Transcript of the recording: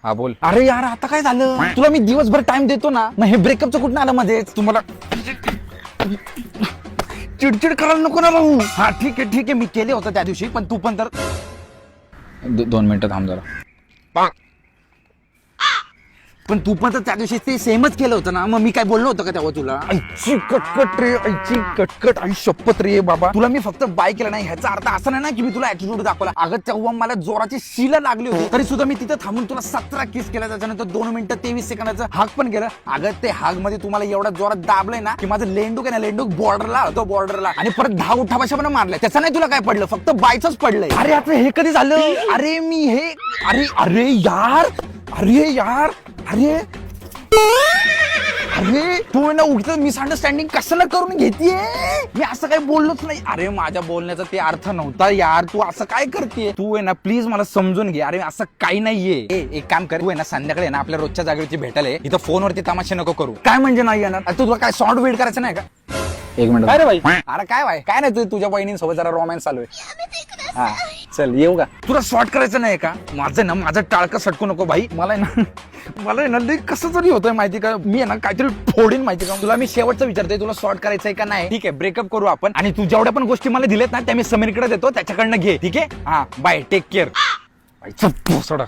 हा बोल. अरे यार आता काय झालं, तुला मी दिवसभर टाइम देतो ना, मग हे ब्रेकअपचं कुठं आलं मध्येच? तुम्हाला चिडचिड करायला नको ना भाऊ. हा ठीक आहे मी केले होतं त्या दिवशी, पण तू पण तर 2 मिनिटं थांब जरा. पण तू पण तर त्या दिवशी ते सेमच केलं होतं ना, मग मी काय बोललो होतं का तेव्हा तुला? आईची कटकट रे, आईची कटकट, आई शपथ रे बाबा. तुला मी फक्त बाय केलं नाही ह्याचा अर्थ असा नाही ना की मी तुला ऍटिट्यूड दाखवला. अगं तेव्हा मला जोराची शिला लागली होती, तरी सुद्धा मी तिथं थांबून तुला 17 किस केला. त्याच्यानंतर 2 मिनिटं 23 सेकंदाचं हाक पण केलं. अगं ते हाक मध्ये तुम्हाला एवढा जोरात दाबलंय ना की माझं लेंडूक आहे ना, लेंडूक बॉर्डरला होतो, बॉर्डरला. आणि परत 10 उठाभाषा पण मारलाय. त्याचं नाही तुला काय पडलं, फक्त बायचंच पडलंय. अरे आता हे कधी झालं? अरे मी हे अरे यार अरे तू ना उगीच मिसअंडरस्टँडिंग कशाला करून घेतीये? मी असं काही बोललोच नाही. अरे माझ्या बोलण्याचा ते अर्थ नव्हता यार. तू असं काय करतेय? तू आहे ना प्लीज मला समजून घे. अरे असं काही नाहीये. एक काम कर, तू आहे ना संध्याकाळी आहे ना आपल्या रोजच्या जागेवरची भेटायला इथं फोनवरती तमाशे नको करू. काय म्हणजे नाही येणार? आता तुला काय सॉर्ट वेट करायचं नाही का? 1 मिनिट. अरे भाई, अरे काय भाई, काय नाही तुझ्या बहिणींसोबत जरा रोमॅन्स चालू आहे. हा चल येऊ का? तुला शॉर्ट करायचं नाही का? माझं टाळकं सटकू नको भाई. मला आहे ना लई कसं तरी होतंय माहिती का? मी आहे ना काहीतरी फोडीन माहिती का? तुला मी शेवटचं विचारतोय, तुला शॉर्ट करायचंय का नाही? ठीक आहे ब्रेकअप करू आपण, आणि तू जेवढ्या पण गोष्टी मला दिलेत ना त्या मी समीरकडे देतो, त्याच्याकडनं घे. ठीक आहे? हा बाय, टेक केअर. सोडा.